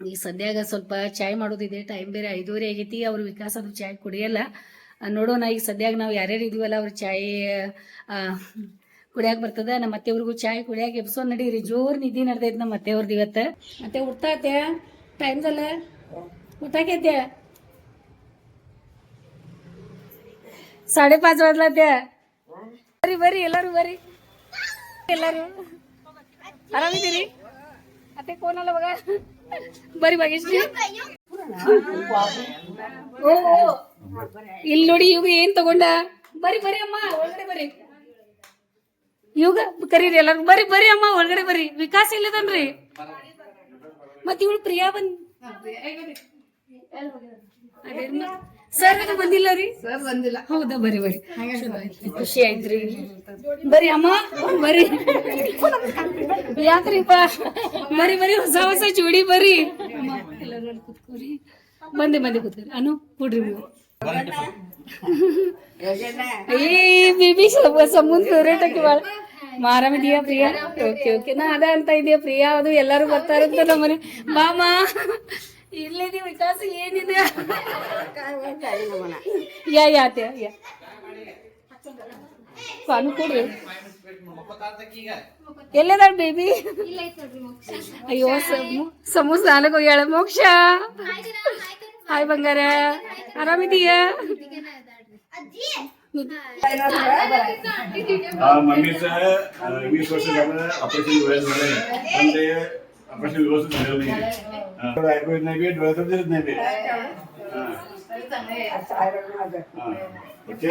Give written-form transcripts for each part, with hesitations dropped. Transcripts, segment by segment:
ಈಗ ಸದ್ಯಾಗ ಸ್ವಲ್ಪ ಚಾಯ್ ಮಾಡೋದಿದೆ. ಟೈಮ್ ಬೇರೆ 5:30 ಆಗೈತಿ. ಅವ್ರು ವಿಕಾಸ್ ಅದು ಚಾಯ್ ಕುಡಿಯಲ್ಲ. ನೋಡೋಣ ಈಗ ಸದ್ಯಾಗ ನಾವು ಯಾರ್ಯಾರು ಇದೀವಲ್ಲ ಅವ್ರ ಚಾಯ್ ಕುಡಿಯಾಕ ಬರ್ತದ. ನಮ್ಮ ಅತ್ತೆಯವ್ರಿಗೂ ಚಾಯ್ ಕುಡಿಯಾಕ ಎಬ್ಸೋನ್ ನಡೀರಿ. ಜೋರ್ ನಿದ್ದೆ ನಡ್ದೈತಿ ನಮ್ಮ ಅತ್ತೆಯವ್ರದ್ದು ಇವತ್ತು. ಮತ್ತೆ ಉಡ್ತಾತೆ ಟೈಮ್ದಲ್ಲ ಊಟಕ್ಕೆ 5:30 ವಾಜ್ಲತ್ತೆ. ಬರ್ರಿ ಬರ್ರಿ ಎಲ್ಲರೂ ಬರ್ರಿ. ಎಲ್ಲರೂ ಆರಾಮಿದ್ದೀರಿ? ಅತ್ತೆ ಕೋನಲ್ಲ ಬಗ ಬರ್ರಿ ಭಾಗ್ಯಶ್ರೀ. ಓ ಇಲ್ಲಿ ನೋಡಿ ಇವ್ ಏನ್ ತಗೊಂಡ. ಬರ್ರಿ ಬರ್ರಿ ಅಮ್ಮ ಒಳಗಡೆ ಬರ್ರಿ. ಇವಾಗ ಕರೀರಿ ಎಲ್ಲಾರು. ಬರ್ರಿ ಬರ್ರಿ ಅಮ್ಮ ಒಳಗಡೆ ಬರ್ರಿ. ವಿಕಾಸ್ ಇಲ್ಲದನ್ರಿ. ಮತ್ ಇವಳು ಪ್ರಿಯಾ ಸರ್ ಅದು ಬಂದಿಲ್ಲ ರೀ. ಸರ್ ಬಂದಿಲ್ಲ. ಹೌದಾ ಬರ್ರಿ ಬರ್ರಿ. ಖುಷಿ ಆಯ್ತ್ರಿ. ಬರ್ರಿ ಅಮ್ಮ ಬರ್ರಿ. ಯಾಕ್ರಿಪ್ಪ ಬರ್ರಿ ಬರ್ರಿ. ಹೊಸ ಹೊಸ ಜೋಡಿ ಬರ್ರಿ. ಎಲ್ಲರೂ ಕುತ್ಕೋರಿ. ಬಂದೆ ಕುತ್ಕೋರಿ. ಅನು ಕೊಡ್ರಿ ನೀವು. ಏ ಬೇಬಿ ಸಮುನ್ ಫೇವ್ರೇಟ್ ಆಕಿ ಬಾಳ. ಆರಾಮಿದೀಯಾ ಪ್ರಿಯಾ? Okay okay. ನಾ ಅದ ಅಂತ ಇದೆಯಾ ಪ್ರಿಯಾ ಅದು ಎಲ್ಲಾರು ಬರ್ತಾರಂತ ನಮ್ಮನೆ. ಬಾಮ ಇಲ್ಲಿದೀವಿ. ವಿಕಾಸ ಏನಿದೆ ಯಾತೆ ಪಾನು ಕೊಡ್ರಿ. ಎಲ್ಲದಾಳ ಬೇಬಿ? ಅಯ್ಯೋ ಸಮೂಸ ನಾಲ್ಕು ಹೋಗ್ಯಾಳ. ಮೋಕ್ಷ ಹಾಯ್ ಬಂಗಾರ, ಆರಾಮಿದೀಯ? मम्मीचं 20 वर्ष झालं ऑपरेशन वेळेस झालं पण ते ऑपरेशन व्यवस्थित झालेलं नाही. ऐकू येत नाही बी, डोळ्यात दिसत नाही बी. ओके.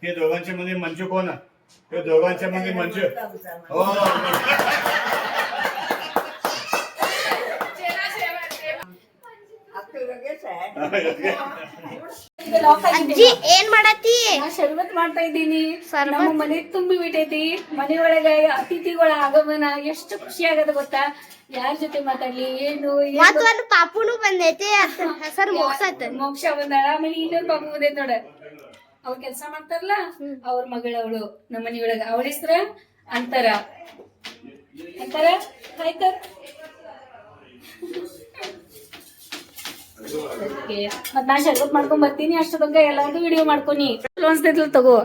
हे दोघांच्या मध्ये मंचू कोण? हे दोघांच्या मध्ये मंचू. हो ಅಜ್ಜಿ ಏನ್ ಮಾಡತ್ತಿ? ಶರ್ಬತ್ ಮಾಡ್ತಾ ಇದ್ದೀನಿ. ನಮ್ಮ ಮನೆ ತುಂಬಿ ಬಿಟ್ಟೈತಿ. ಮನೆ ಒಳಗೆ ಅತಿಥಿಗಳ ಆಗಮನ ಎಷ್ಟು ಖುಷಿ ಆಗದ ಗೊತ್ತಾ? ಯಾರ ಜೊತೆ ಮಾತಾಡ್ಲಿ ಏನು. ಮತ್ತೊಂದು ಪಾಪುನು ಬಂದೈತಿ. ಹೆಸರು ಮೋಕ್ಷ ಬಂದಾಳ. ಆಮೇಲೆ ಇನ್ನೊಂದು ಪಾಪು ಬಂದೈತಿ ನೋಡ. ಅವ್ರ ಕೆಲ್ಸ ಮಾಡ್ತಾರಲ್ಲ ಅವ್ರ ಮಗಳವಳು ನಮ್ಮ ಮನೆಯೊಳಗ. ಅವಳ ಹೆಸ್ರ ಅಂತಾರ ಆಯ್ತ. ಮತ್ ನಾ ಶರ್ಬತ್ ಮಾಡ್ಕೊಂಡ್ ಬರ್ತೀನಿ. ಅಷ್ಟ ತನಕ ಎಲ್ಲಾರ್ದು ವಿಡಿಯೋ ಮಾಡ್ಕೊನಿ. ಅನ್ಸ್ತೈತ್ಲ ತಗೋ.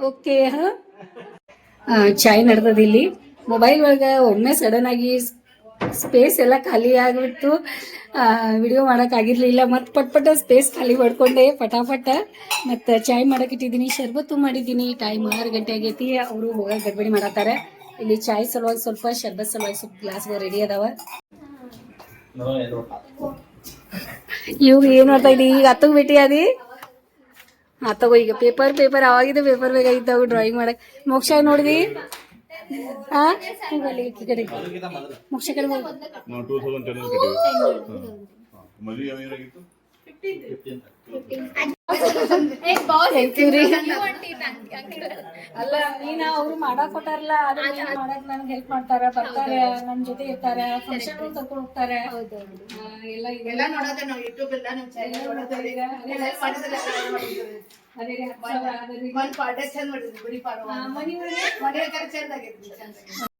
ಓಕೆ. ಚಾಯ್ ನಡ್ದದ ಇಲ್ಲಿ. ಮೊಬೈಲ್ ಒಳಗ ಒಮ್ಮೆ ಸಡನ್ ಆಗಿ ಸ್ಪೇಸ್ ಎಲ್ಲ ಖಾಲಿ ಆಗ್ಬಿಟ್ಟು ವಿಡಿಯೋ ಮಾಡಕ್ ಆಗಿರ್ಲಿಲ್ಲ. ಮತ್ ಪಟ್ ಸ್ಪೇಸ್ ಖಾಲಿ ಮಾಡ್ಕೊಂಡೆ ಫಟಾಫಟ. ಮತ್ತ ಚಾಯ್ ಮಾಡಕ್ ಇಟ್ಟಿದ್ದೀನಿ. ಶರ್ಬತ್ತು ಮಾಡಿದ್ದೀನಿ. ಟೈಮ್ 6 ಗಂಟೆ ಆಗೈತಿ. ಅವರು ಹೋಗಾಕ ಗಡ್ಬಡಿ ಮಾಡತ್ತಾರ. ಇಲ್ಲಿ ಚಾಯ್ ಸಲುವಾಗಿ ಸ್ವಲ್ಪ, ಶರ್ಬತ್ ಸಲುವಾಗಿ ಸ್ವಲ್ಪ ಗ್ಲಾಸ್ ರೆಡಿ ಅದಾವ. ಇವಾಗ ಏನ್ ಮಾಡ್ತಾ ಇದ್ದಿ? ಈಗ ಹತ್ತಗ್ ಭೇಟಿ ಅದಿ. ತಗೋ ಈಗ ಪೇಪರ್ ಅವಾಗಿದ್ದ ಪೇಪರ್ ಬೇಕಾಗಿತ್ತು ಡ್ರಾಯಿಂಗ್ ಮಾಡಕ್. ಮೋಕ್ಷ ನೋಡಿದಿ? ಮೋಕ್ಷ ಕಡೆ ಅಲ್ಲ ನೀನ ಅವ್ರು ಮಾಡಾಕ್ ಕೊಟ್ಟಾರಲ್ಲ ಮಾಡಕ್ ನನ್ಗೆ ಹೆಲ್ಪ್ ಮಾಡ್ತಾರ, ಬರ್ತಾರ, ನನ್ ಜೊತೆ ಇರ್ತಾರ, ಫಂಕ್ಷನ್ ಕರ್ಕೊಂಡು ಹೋಗ್ತಾರ. ಎಲ್ಲ ನೋಡೋದೇ ನಾವು ಯೂಟ್ಯೂಬ್ ಎಲ್ಲ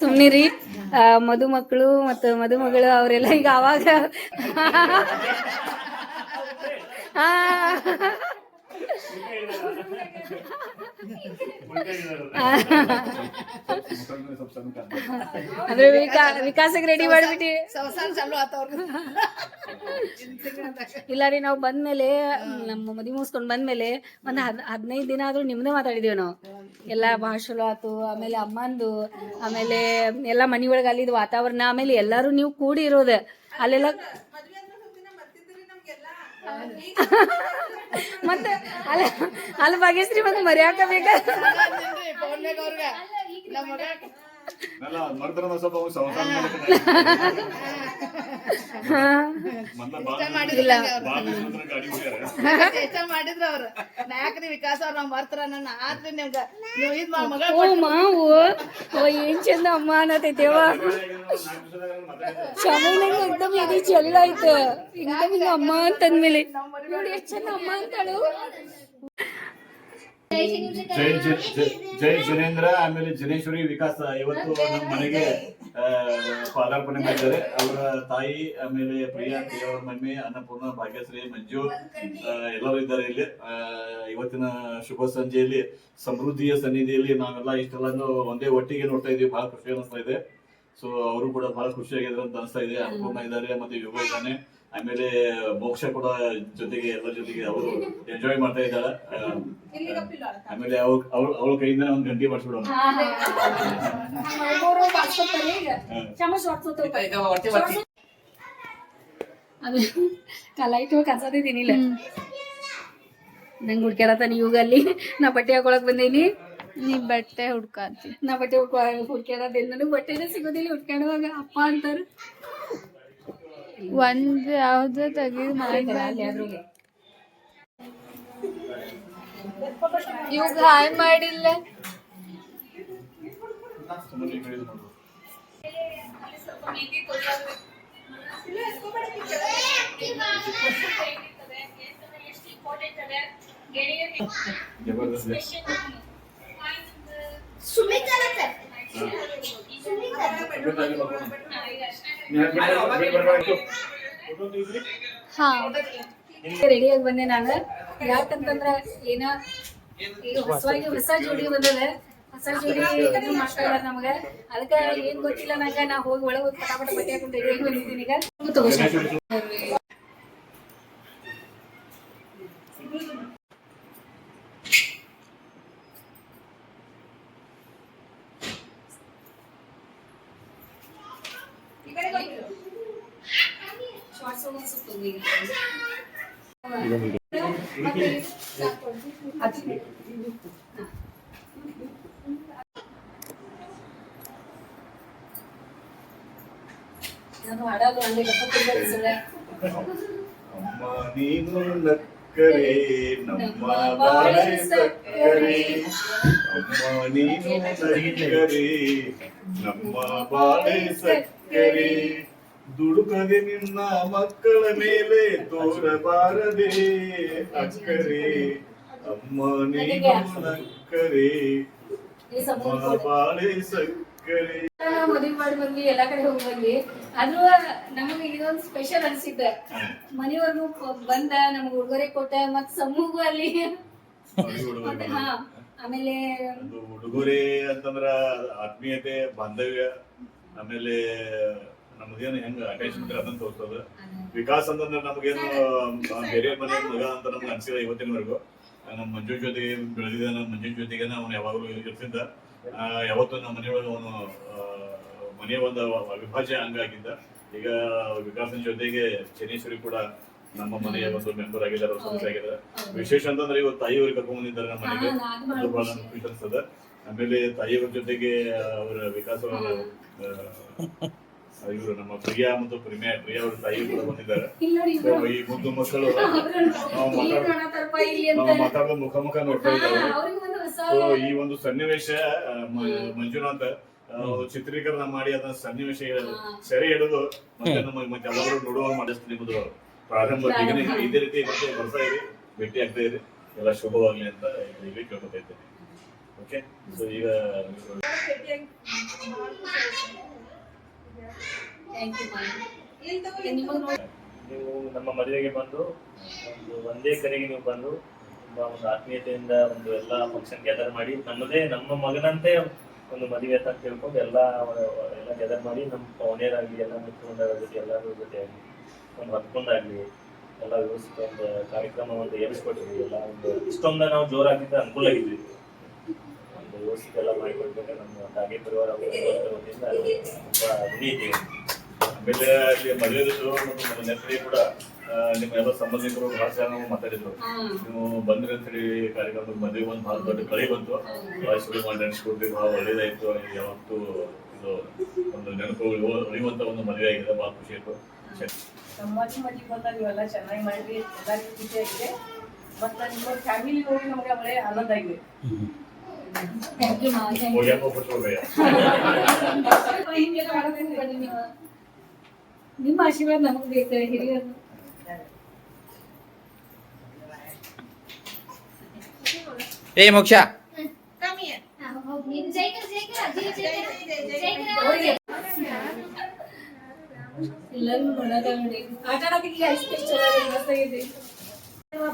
ಸುಮ್ನಿರಿ. ಮದುಮಕ್ಕಳು ಮತ್ತು ಮದುಮಗಳು ಅವರೆಲ್ಲ ಈಗ ಅವಾಗ ಅಂದ್ರೆ ವಿಕಾಸಕ್ಕೆ ರೆಡಿ ಮಾಡ್ಬಿಟ್ಟಿ. ಇಲ್ಲ ರೀ, ನಾವು ಬಂದ್ಮೇಲೆ ನಮ್ಮ ಮದುವೆ ಮುಗಿಸ್ಕೊಂಡ್ ಬಂದ್ಮೇಲೆ ಒಂದ್ 15 ದಿನ ಆದ್ರೂ ನಿಮ್ದೇ ಮಾತಾಡಿದೀವಿ ನಾವು. ಎಲ್ಲಾ ಭಾಳ ಚಲೋ ಆತು. ಆಮೇಲೆ ಅಮ್ಮಂದು, ಆಮೇಲೆ ಎಲ್ಲಾ ಮನಿ ಒಳಗ ಅಲ್ಲಿದ್ ವಾತಾವರಣ, ಆಮೇಲೆ ಎಲ್ಲಾರು ನೀವು ಕೂಡಿ ಇರೋದ ಅಲ್ಲೆಲ್ಲ. ಮತ್ತೆ ಅಲ್ಲಿ ಭಾಗ್ಯಶ್ರೀ ಮತ್ತೆ ಮರ್ಯಾಕ ಬೇಕ. ಮಾಡಿದ್ರ ಅವ್ರ ನಾಯಕ್ರಿ ವಿಕಾಸ ಅವ್ರ ನಾವ್ ಬರ್ತಾರ ನನ್ನ ಆದ್ರೆ ಮಾವು ಏನ್ ಚಂದ ಅಮ್ಮ ಅನ್ನತೈತೇವ. ಶಾಮಿನಂಗ ಎಕ್ದಮ್ ಎದಿ ಚೆಲ್ಲ ಐತೆ. ಹಿಂಗ ಅಮ್ಮ ಅಂತಂದ್ಮೇಲೆ ನೋಡಿ ಎಷ್ಟ್ ಚಂದ ಅಮ್ಮ ಅಂತಾಳು. ಜೈ ಜಿನೇಂದ್ರ ಆಮೇಲೆ ಜಿನೇಶ್ವರಿ ವಿಕಾಸ ಇವತ್ತು ನಮ್ಮ ಮನೆಗೆ ಪಾದಾರ್ಪಣೆ ಮಾಡಿದ್ದಾರೆ. ಅವರ ತಾಯಿ ಆಮೇಲೆ ಪ್ರಿಯಾ ಅವ್ರ ಮಮ್ಮಿ ಅನ್ನಪೂರ್ಣ ಭಾಗ್ಯಶ್ರೀ ಮಂಜು ಎಲ್ಲರೂ ಇದ್ದಾರೆ ಇಲ್ಲಿ. ಇವತ್ತಿನ ಶುಭ ಸಂಜೆಯಲ್ಲಿ ಸಮೃದ್ಧಿಯ ಸನ್ನಿಧಿಯಲ್ಲಿ ನಾವೆಲ್ಲ ಇಷ್ಟೆಲ್ಲ ಒಂದೇ ಒಟ್ಟಿಗೆ ನೋಡ್ತಾ ಇದೀವಿ. ಬಹಳ ಖುಷಿ ಅನಿಸ್ತಾ ಇದೆ. ಸೊ ಅವರು ಕೂಡ ಬಹಳ ಖುಷಿಯಾಗಿದ್ದಾರೆ ಅಂತ ಅನಿಸ್ತಾ ಇದೆ. ಅನ್ನಪೂರ್ಣ ಇದ್ದಾರೆ, ಮತ್ತೆ ಯುವ ಇದ್ದಾನೆ, ಆಮೇಲೆ ಮೋಕ್ಷ ಕೂಡ ಜೊತೆಗೆ ಎಲ್ಲರ ಜೊತೆಗೆ ಅವರು ಎಂಜಾಯ್ ಮಾಡ್ತಾ ಇದ್ದಾಳೆ. ಆಮೇಲೆ ಅವಳ ಕೈಯಿಂದ ಒಂದು ಗಂಟೆ ಮಾಡಿಸ್ಬಿಡೋಣ. ಅದು ಕಲಾಯ್ತು ಕನ್ಸದಿದ್ದೀನಿಲ್ಲ ನಂಗೆ ಹುಡ್ಕ್ಯಾಡತಾನ ಇವಾಗಲ್ಲಿ. ನಾ ಬಟ್ಟೆ ಹಾಕೊಳಕ್ ಬಂದೀನಿ, ನೀ ಬಟ್ಟೆ ಹುಡ್ಕಾತಿ. ನಾ ಬಟ್ಟೆ ಹುಡ್ಕ್ಯಾಡೋದೇನು, ನನಗೆ ಬಟ್ಟೆನೇ ಸಿಗೋದಿಲ್ಲ ಹುಡ್ಕ್ಯಾಡುವಾಗ. ಅಪ್ಪ ಅಂತಾರ ಒಂದ್ ಯಾವ್ದು ತೆಗಿದ್ ಇವಾಗ ಹಾಯ್ ಮಾಡಿಲ್ಲ. ಹಾ ರೆಡಿಯಾಗಿ ಬಂದೆ ನಾನು. ಯಾಕಂತಂದ್ರ ಏನ ಈಗ ಹೊಸ ಜೋಡಿ ಬಂದದ, ಹೊಸ ಜೋಡಿ ಏನು ಮಾಡ್ತಾ ಇಲ್ಲ ನಮಗ. ಅದಕ್ಕ ಏನ್ ಗೊತ್ತಿಲ್ಲ ನಂಗ. ನಾ ಹೋಗಿ ಒಳಗೆ ಹೋಗಿ ಪಟಾಪಟ ಬಟ್ಟೆ ಹಾಕೊಂಡು ರೆಡಿಯಾಗಿ ಬಂದಿದ್ದೀನಿ. ಈಗ ನಾನು ಹಾಡೋದು ಅಂದ್ರೆ ಅಮ್ಮ ನೀನು ನಕ್ಕರೆ ನಮ್ಮ ಬಾಳೆ ಸಕ್ಕರೆ, ಅಮ್ಮ ನೀನು ನಕ್ಕರೆ ನಮ್ಮ ಬಾಳೆ ಸಕ್ಕರೆ, ದುಡುಕದೆ ನಿನ್ನ ಮಕ್ಕಳ ಮೇಲೆ ತೋರಬಾರದೆ ಅಕ್ಕರೆ, ಅಮ್ಮ ನೀನು ನಕ್ಕರೆ ನಮ್ಮ ಬಾಳೆ ಸಕ್ಕರೆ. ಮದುವೆ ಮಾಡಿ ಬಂದ್ವಿ, ಎಲ್ಲಾ ಕಡೆ ಹೋಗಿ ಬಂದ್ವಿ. ಆದ್ರೂ ನಮಗೆ ಇದೊಂದು ಸ್ಪೆಷಲ್ ಅನ್ಸಿದ್ದ. ಮನೆಯವ್ರಿಗೂ ಬಂದ ನಮ್ಗೆ ಉಡುಗೊರೆ ಕೊಟ್ಟ, ಮತ್ ಸಮೂಹಗೂ ಅಲ್ಲಿ ಹಾ. ಆಮೇಲೆ ಉಡುಗೊರೆ ಅಂತಂದ್ರ ಆತ್ಮೀಯತೆ, ಬಾಂಧವ್ಯ, ಆಮೇಲೆ ನಮ್ಗೇನು ಹೆಂಗ ಅಟ್ಯಾಚ್ಮೆಂಟ್ ಅದನ್ನ ತೋರಿಸೋದು. ವಿಕಾಸ್ ಅಂತಂದ್ರೆ ನಮ್ಗೇನು ಬೇರೆ ಮನೆ ಮಗ ಅಂತ ನಮ್ಗೆ ಅನ್ಸಿಲ್ಲ ಇವತ್ತಿನವರೆಗೂ. ನಮ್ಮ ಮಂಜು ಜೊತೆಗೆ ಬೆಳೆದಿದ್ದ, ನಮ್ಮ ಮಂಜು ಜೊತೆಗೆ ಅವನು ಯಾವಾಗಲೂ ಇರ್ತಿದ್ದ. ಯಾವತ್ತೂ ನಮ್ಮ ಮನೆಯೊಳಗೆ ಅವನು ಮನೆಯ ಒಂದು ಅವಿಭಾಜ್ಯ ಅಂಗ ಆಗಿದ್ದ. ಈಗ ವಿಕಾಸನ ಜೊತೆಗೆ ಚನೇಶ್ವರಿ ಕೂಡ ನಮ್ಮ ಮನೆಯ ಒಂದು ಮೆಂಬರ್ ಆಗಿದ್ದಾರೆ, ಸದಸ್ಯ ಆಗಿದ್ದಾರೆ. ವಿಶೇಷ ಅಂತಂದ್ರೆ ಇವತ್ತು ತಾಯಿಯವ್ರಿಗೆ ಕರ್ಕೊಂಡ್ ಬಂದಿದ್ದಾರೆ ನಮ್ಮ ಮನೆಗೆ, ಅದು ಬಹಳ ನಮ್ಗೆ ಖುಷಿ ಅನ್ಸ್ತದ. ಆಮೇಲೆ ತಾಯಿಯವ್ರ ಜೊತೆಗೆ ಅವರ ವಿಕಾಸ ಇವರು ನಮ್ಮ ಪ್ರಿಯಾ ಮತ್ತು ಪ್ರಿಯಾ ಅವರ ತಾಯಿ ಕೂಡ ಬಂದಿದ್ದಾರೆ. ಈ ಮುದ್ದು ಮಕ್ಕಳು ನಾವು ಮಾತಾಡೋ ಮುಖ ನೋಡ್ತಾ ಇದ್ದಾರೆ. ಸೊ ಈ ಒಂದು ಸನ್ನಿವೇಶ ಮಂಜುನಾಥ್ ಚಿತ್ರೀಕರಣ ಮಾಡಿ ಅದನ್ನ ಸನ್ನಿವೇಶ ಸೆರೆ ಹಿಡಿದು ಮತ್ತೆ ಮತ್ತೆ ಎಲ್ಲರೂ ನೋಡುವ ಮಾಡಿಸ್ತೀನಿ. ನಿಮ್ಮದು ಪ್ರಾರಂಭ ಇದೇ ರೀತಿ ಮತ್ತೆ ಬರ್ತಾ ಇರಿ, ಭೇಟಿ ಆಗ್ತಾ ಇರಿ. ಎಲ್ಲ ಶುಭವಾಗ್ಲಿ ಅಂತ ಇಲ್ಲಿ ಕೇಳ್ಕೊತಾ ಇದ್ದೇನೆ. ಓಕೆ, ಸೊ ಈಗ ನೀವು ನಮ್ಮ ಮದುವೆಗೆ ಬಂದು ಒಂದೇ ಕರೆಗೆ ನೀವು ಬಂದು ತುಂಬಾ ಒಂದು ಆತ್ಮೀಯತೆಯಿಂದ ಒಂದು ಎಲ್ಲ ಫಂಕ್ಷನ್ ಗ್ಯಾದರ್ ಮಾಡಿ ನಮ್ಮ ಮಗನಂತೆ ಒಂದು ಮದುವೆ ಅಂತ ತಿಳ್ಕೊಂಡು ಎಲ್ಲ ಗ್ಯಾದರ್ ಮಾಡಿ ನಮ್ಮ ಪೌಣ್ಯರಾಗಲಿ ಎಲ್ಲ ಮಿತ್ರರ ಜೊತೆ ಎಲ್ಲರ ಜೊತೆ ಆಗಲಿ ಒಂದು ಹೊತ್ಕೊಂಡಾಗ್ಲಿ ಎಲ್ಲ ವ್ಯವಸ್ಥಿತ ಒಂದು ಕಾರ್ಯಕ್ರಮ ಒಂದು ಏರಿಸ್ಕೊಟ್ಟಿದ್ವಿ. ಎಲ್ಲ ಒಂದು ಇಷ್ಟೊಂದು ನಾವು ಜೋರಾಗಿದ್ದ ಅನುಕೂಲ ಆಗಿದ್ವಿ. ಒಂದು ವ್ಯವಸ್ಥಿತ ಎಲ್ಲ ಮಾಡಿಕೊಡ್ಬೇಕು. ನಮ್ಮ ತಾಗಿ ಪರಿವಾರ ವತಿಯಿಂದ ತುಂಬಾ ಋಣಿ ಇದ್ದೀವಿ. ಆಮೇಲೆ ಅಲ್ಲಿ ಮದುವೆದು ಮತ್ತು ನಮ್ಮ ನೆನಪಿ ಕೂಡ ನಿಮ್ಮ ಎಲ್ಲ ಸಂಬಂಧಿಕರು ಬಹಳ ಚೆನ್ನಾಗಿ ಮಾತಾಡಿದ್ರು. ನೀವು ಬಂದ್ರಿ ಅಂತ ಹೇಳಿ ಕಾರ್ಯಕ್ರಮದ ಮದುವೆ ಒಂದು ಬಹಳ ದೊಡ್ಡ ಕಳೆ ಬಂತು. ಶುರು ಮಾಡಿ ನೆನೆಸ್ಕೊಡ್ರಿ, ಬಹಳ ಒಳ್ಳೇದಾಯ್ತು. ಯಾವತ್ತೂ ಇದು ಒಂದು ನೆನಪು ಉಳಿಯುವಂತ ಒಂದು ಮದುವೆ ಆಗಿದೆ. ಬಹಳ ಖುಷಿ ಆಯ್ತು. ಮದುವೆ ಬಂದಾಗ ನೀವೆಲ್ಲ ಚೆನ್ನಾಗಿ ಮಾಡಿದ್ರಿ, ಎಲ್ಲರಿಗೂ ಖುಷಿ ಆಗಿದೆ. ಮತ್ತೆ ನಿಮ್ಮ ಫ್ಯಾಮಿಲಿ ನೋಡಿ ನಮಗೆ ಒಳ್ಳೆ ಆನಂದ ಆಗಿದೆ. ನಿಮ್ಮ ಆಶೀರ್ವಾದ ನಮಗ್ ಬೇಕು ಹಿರಿಯರು. ಏ ಮೋಕ್ಷ ಎಲ್ಲರೂ ನೋಡೋದ ನೋಡಿ ಆಟ ಆಡೋದಕ್ಕೆ ಐಸ್ ಕ್ರೀಮ್ ಚಲೋ ಇದೆ, ಮಸ್ತ್ ಆಗೈತಿ.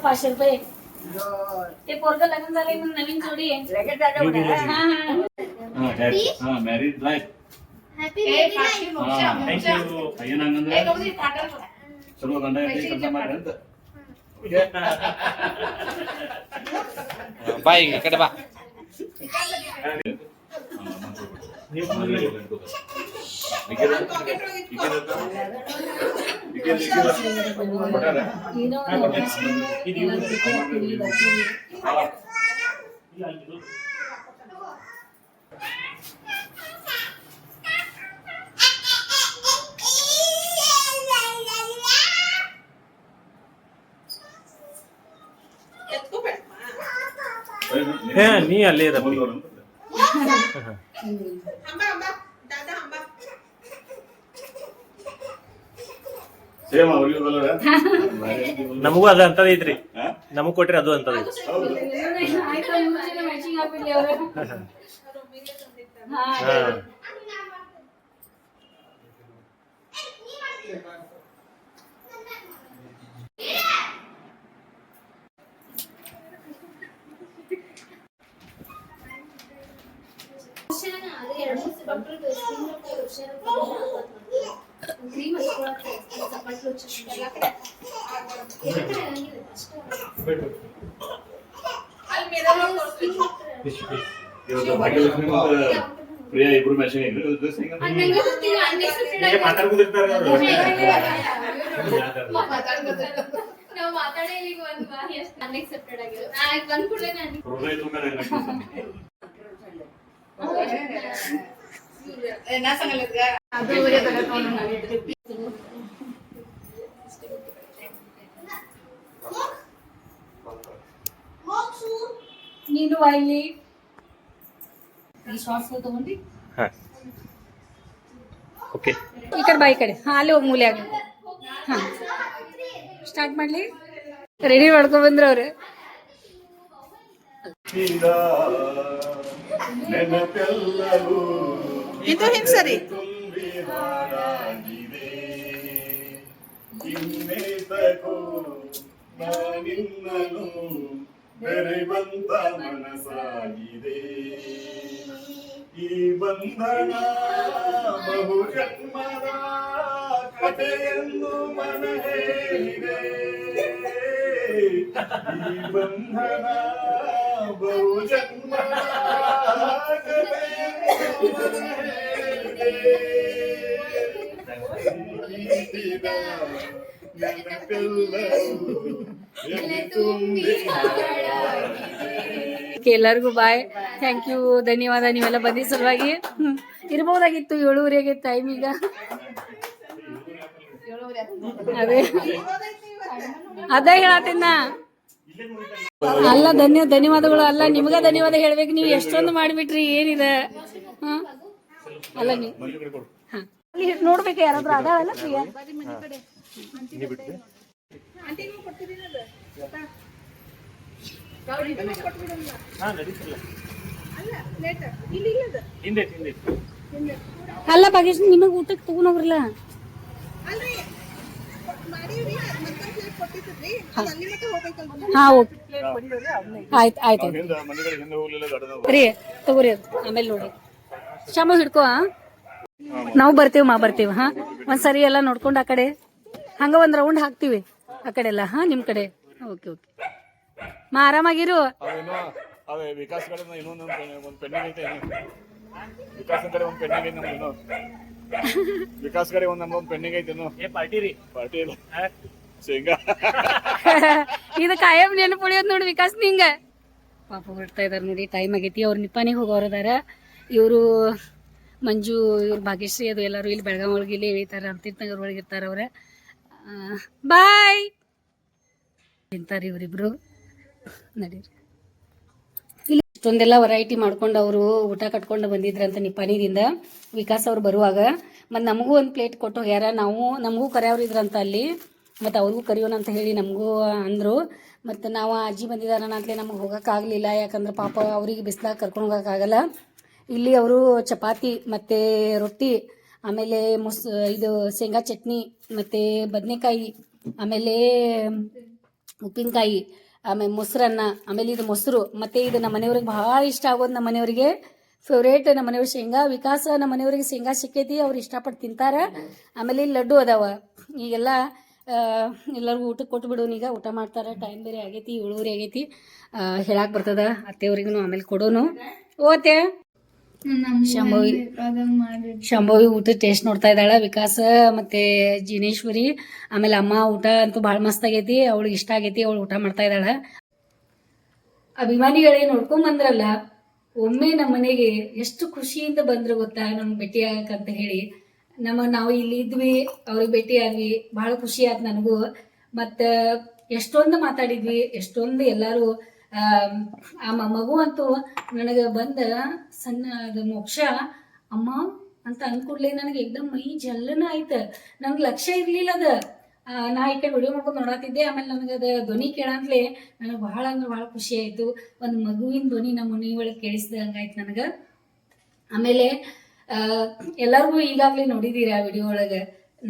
500 रुपये ते पोरग लग्न झालंय म्हणून नवीन जोडी आहे. हा हा ಮ್ಯಾರಿಡ್ ಲೈಫ್ ಹ್ಯಾಪಿ ಏನಂದ್ರೆ ಚಲೋ ಗಂಡ ಹೆಂಡತಿ ಕೆಲಸ ಮಾಡ್ರಿ ಅಂತ. ಬಾ ಈಗ ಈ ಕಡೆ ಬಾ. ಏನೋ ನೀ ಅಲ್ಲೇ ಇರಪ್ಪ. ಸೇಮ್ ಅವ್ರಿಗೂ ಕಲರ್ ನಮಗೂ ಅದ ಅಂತದ ಐತ್ರಿ, ನಮಗ್ ಕೊಟ್ರಿ ಅದು ಅಂತದ ಐತಿ. ಆಯ್ತು ಮುಂಚೆನೆ ಮ್ಯಾಚಿಂಗ್ ಆಗ್ಬಿಡ್ಲಿ ಅವರು. ಹಾ ಇವತ್ತು ಭಾಗ್ಯಲಕ್ಷ್ಮಿ ಮತ್ತು ಪ್ರಿಯಾ ಇಬ್ರು ಮ್ಯಾಚಿಂಗ್ ಮಾತಾಡ್ಕೊಂಡಿರ್ತಾರೆ ಅವ್ರು. ನಾವು ಮಾತಾಡೇ ಈಗ ಒಂದ್ ಎಷ್ಟು ಅನ್ಎಕ್ಸೆಪ್ಟೆಡ್ ಆಗಿದೆ. ಬಂದ್ ಕೂಡಲೇ ನಾನು ಹೃದಯ ತುಂಬ ನೀನು ಇಲ್ಲಿ ಈ ಶಾರ್ಟ್ಸ್ ತಗೊಂಡು ಓಕೆ ಈ ಕಡೆ ಬಾ, ಈ ಕಡೆ. ಹಾ ಅಲ್ಲಿ ಹೋಗಿ ಮೂಲ್ಯಾಗ. ಹಾ ಸ್ಟಾರ್ಟ್ ಮಾಡ್ಲಿ. ರೆಡಿ ಮಾಡ್ಕೊಂಡ್ ಬಂದ್ರ ಅವ್ರು. ನೆನಪೆಲ್ಲವೂ ಇದು ಹೆಂಗ್ ಸರಿ ತುಂಬಿ ಹಾಡಾಗಿದೆ. ಇನ್ನೇತಕೋ ನಾನಿನ್ನನು ಬೆರೆವಂತ ಮನಸಾಗಿದೆ. ಈ ಬಂಧನ ಬಹು ಜನ್ಮದ ಕಥೆಯನ್ನು ಮನ ಹೇಳಿದೆ. ಈ ಬಂಧನ ಬಹು ಜನ್ಮದ ಕಥೆಯನ್ನು ಮನ ಹೇಳಿದೆ. ಎಲ್ಲರಿಗೂ ಬಾಯ್, ಥ್ಯಾಂಕ್ ಯು, ಧನ್ಯವಾದ ನೀವೆಲ್ಲ ಬಂದಿದ್ದ ಸಲುವಾಗಿ. ಇರ್ಬೋದಾಗಿತ್ತು 7:30 ಟೈಮ್. ಈಗ ಅದೇ ಹೇಳತ್ತೀನ. ಅಲ್ಲ ಧನ್ಯವಾದಗಳು ಅಲ್ಲ, ನಿಮ್ಗ ಧನ್ಯವಾದ ಹೇಳ್ಬೇಕು. ನೀವು ಎಷ್ಟೊಂದು ಮಾಡಿಬಿಟ್ರಿ, ಏನಿದೆ. ಹಾ ಅಲ್ಲ ನೀವು ಹಾ ಅಲ್ಲಿ ನೋಡ್ಬೇಕು, ಯಾರಾದ್ರೂ ಅದಾವಲ್ಲ ಪ್ರಿಯಾ. ಅಲ್ಲ ಭಾಗ್ಯಶ್ರೀ, ನಿಮಗ್ ಊಟಕ್ಕೆ ತಗೊಂಡೋಗ್ರಲ್ಲ. ಹಾ ಓಕೆ, ಆಯ್ತು ಆಯ್ತು ರೀ, ತಗೋರಿ ಅದು ಆಮೇಲೆ ನೋಡಿ. ಶಾಮ ಹಿಡ್ಕೋ. ನಾವು ಬರ್ತೇವ್ ಹಾ. ಒಂದ್ಸರಿ ಎಲ್ಲ ನೋಡ್ಕೊಂಡು ಆ ಕಡೆ ಹಂಗ ಒಂದ್ ರೌಂಡ್ ಹಾಕ್ತಿವಿ ಆ ಕಡೆ ಎಲ್ಲ. ಹಾ ನಿಮ್ ಕಡೆ ಓಕೆ ಓಕೆ. ಆರಾಮಾಗಿರು. ಅದೇ ವಿಕಾಸ್ ಕಡೆ ಇನ್ನೊಂದು ಒಂದು ಪೆಂಡಿಂಗ್ ಐತೆ. ವಿಕಾಸ್ ಕಡೆ ಒಂದು ಪೆಂಡಿಂಗ್ ಐತೆ ನಮ್ದು. ವಿಕಾಸ್ ಕಡೆ ಒಂದು ಪೆಂಡಿಂಗ್ ಐತೆ. ಪಾರ್ಟಿ ಇಲ್ಲ ಶೇಂಗಾ. ಇದು ಕಾಯಂ ನೆನಪು ಉಳಿಯೋದು ನೋಡಿ ವಿಕಾಸ್ ನಿಂಗ. ಪಾಪ ಹೊರಡ್ತಾ ಇದಾರೆ ನೋಡಿ, ಟೈಮ್ ಆಗೈತಿ. ಅವ್ರು ನಿಪ್ಪಾನಿಗೆ ಹೋಗೋರದಾರ. ಇವರು ಮಂಜು, ಇವ್ರು ಭಾಗ್ಯಶ್ರೀ, ಅದು ಎಲ್ಲರೂ ಇಲ್ಲಿ ಬೆಳಗಾವಿ ಒಳಗೆ ಇಲ್ಲಿ ಇಳಿತಾರ. ತೀರ್ಥನಗರ ಒಳಗೆ ಇರ್ತಾರ ಅವ್ರ. ಬಾಯ್ ತಿಂತಾರೆ ಇವರಿಬ್ರು. ನಡೀರಿ. ಇಲ್ಲಿ ಇಷ್ಟೊಂದೆಲ್ಲ ವೆರೈಟಿ ಮಾಡ್ಕೊಂಡು ಅವರು ಊಟ ಕಟ್ಕೊಂಡು ಬಂದಿದ್ರಂತ ನಿಪ್ಪಾನಿದಿಂದ. ವಿಕಾಸ್ ಅವ್ರು ಬರುವಾಗ ಮತ್ತು ನಮಗೂ ಒಂದು ಪ್ಲೇಟ್ ಕೊಟ್ಟು ಹೋಗ್ಯಾರ. ನಮಗೂ ಕರೆಯವ್ರು ಇದ್ರಂತ ಅಲ್ಲಿ. ಮತ್ತು ಅವ್ರಿಗೂ ಕರಿಯೋಣ ಅಂತ ಹೇಳಿ ನಮಗೂ ಅಂದರು. ಮತ್ತು ನಾವು ಅಜ್ಜಿ ಬಂದಿದ್ದಾರಣ ಅಂತಲೇ ನಮಗೆ ಹೋಗೋಕ್ಕಾಗಲಿಲ್ಲ, ಯಾಕಂದ್ರೆ ಪಾಪ ಅವ್ರಿಗೆ ಬಿಸಿಲಾಗ ಕರ್ಕೊಂಡು ಹೋಗೋಕ್ಕಾಗಲ್ಲ. ಇಲ್ಲಿ ಅವರು ಚಪಾತಿ ಮತ್ತು ರೊಟ್ಟಿ, ಆಮೇಲೆ ಇದು ಶೇಂಗಾ ಚಟ್ನಿ ಮತ್ತು ಬದನೆಕಾಯಿ, ಆಮೇಲೆ ಉಪ್ಪಿನಕಾಯಿ, ಆಮೇಲೆ ಮೊಸರನ್ನ, ಆಮೇಲೆ ಇದು ಮೊಸರು, ಮತ್ತು ಇದು ನಮ್ಮ ಮನೆಯವ್ರಿಗೆ ಭಾಳ ಇಷ್ಟ ಆಗೋದು. ನಮ್ಮ ಮನೆಯವರಿಗೆ ಫೇವ್ರೇಟ್, ನಮ್ಮ ಮನೆಯವ್ರಿಗೆ ಶೇಂಗಾ. ವಿಕಾಸ ನಮ್ಮ ಮನೆಯವ್ರಿಗೆ ಶೇಂಗಾ ಸಿಕ್ಕೈತಿ, ಅವ್ರು ಇಷ್ಟಪಟ್ಟು ತಿಂತಾರೆ. ಆಮೇಲೆ ಇಲ್ಲಿ ಲಡ್ಡು ಅದಾವ. ಈಗೆಲ್ಲ ಎಲ್ಲರಿಗೂ ಊಟಕ್ಕೆ ಕೊಟ್ಟು ಬಿಡೋನು, ಈಗ ಊಟ ಮಾಡ್ತಾರೆ. ಟೈಮ್ ಬೇರೆ ಆಗೈತಿ, 7:30 ಆಗೈತಿ. ಹೇಳಕ್ಕೆ ಬರ್ತದ ಅತ್ತೆಯವ್ರಿಗೂ ಆಮೇಲೆ ಕೊಡೋನು. ಓತೆ ಶಂಭವಿ ಊಟ ಟೇಸ್ಟ್ ನೋಡ್ತಾ ಇದ್ದಾಳೆ, ವಿಕಾಸ ಮತ್ತು ಜಿನೇಶ್ವರಿ. ಆಮೇಲೆ ಅಮ್ಮ ಊಟ ಅಂತೂ ಭಾಳ ಮಸ್ತ್ ಆಗೈತಿ, ಅವಳಿಗೆ ಇಷ್ಟ ಆಗೈತಿ, ಅವಳು ಊಟ ಮಾಡ್ತಾ ಇದ್ದಾಳೆ. ಅಭಿಮಾನಿಗಳೇ ನೋಡ್ಕೊಂಬಂದ್ರಲ್ಲ, ಒಮ್ಮೆ ನಮ್ಮ ಮನೆಗೆ ಎಷ್ಟು ಖುಷಿಯಿಂದ ಬಂದ್ರು ಗೊತ್ತಾ, ನಮ್ಗೆ ಭೇಟಿ ಆಗಕ್ಕಂತ ಹೇಳಿ. ನಾವು ಇಲ್ಲಿ ಇದ್ವಿ, ಅವ್ರಿಗೆ ಭೇಟಿ ಆದ್ವಿ, ಭಾಳ ಖುಷಿ ಆಯ್ತು ನನಗೂ. ಮತ್ತು ಎಷ್ಟೊಂದು ಮಾತಾಡಿದ್ವಿ, ಎಷ್ಟೊಂದು ಎಲ್ಲರೂ. ಆ ಮಗು ಅಂತೂ ನನಗೆ ಬಂದ ಸಣ್ಣ ಅದು ಮೋಕ್ಷ ಅಮ್ಮ ಅಂತ ಅಂದ್ಕೂಡ್ಲೆ ನನಗೆ ಏಕ್ದಮ್ ಮೈ ಜಲ್ಲನ ಆಯ್ತು. ನಂಗೆ ಲಕ್ಷ್ಯ ಇರಲಿಲ್ಲ ಅದು. ನಾ ಈ ಕಡೆ ವಿಡಿಯೋ ಮಾಡ್ಕೊಂಡು ನೋಡತ್ತಿದ್ದೆ, ಆಮೇಲೆ ನನಗೆ ಅದು ಧ್ವನಿ ಕೇಳಂತಲೇ ನನಗೆ ಭಾಳ ಅಂದ್ರೆ ಭಾಳ ಖುಷಿ ಆಯಿತು. ಒಂದು ಮಗುವಿನ ಧ್ವನಿ ನಮ್ಮ ಮನೆ ಒಳಗೆ ಕೇಳಿಸ್ದಂಗಾಯ್ತು ನನಗೆ. ಆಮೇಲೆ ಎಲ್ಲರಿಗೂ ಈಗಾಗಲೇ ನೋಡಿದ್ದೀರಾ ವಿಡಿಯೋ ಒಳಗೆ,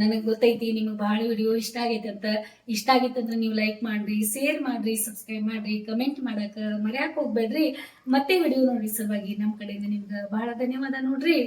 ನನಗೆ ಗೊತ್ತೈತಿ ನಿಮಗೆ ಭಾಳ ವಿಡಿಯೋ ಇಷ್ಟ ಆಗೈತೆ ಅಂತ. ಇಷ್ಟ ಆಗೈತಂದ್ರೆ ನೀವು ಲೈಕ್ ಮಾಡಿರಿ, ಶೇರ್ ಮಾಡಿರಿ, ಸಬ್ಸ್ಕ್ರೈಬ್ ಮಾಡಿರಿ, ಕಮೆಂಟ್ ಮಾಡೋಕೆ ಮರ್ಯಾಕೆ ಹೋಗ್ಬೇಡ್ರಿ. ಮತ್ತೆ ವಿಡಿಯೋ ನೋಡಿ ಸಲುವಾಗಿ ನಮ್ಮ ಕಡೆಯಿಂದ ನಿಮ್ಗೆ ಭಾಳ ಧನ್ಯವಾದ ನೋಡ್ರಿ.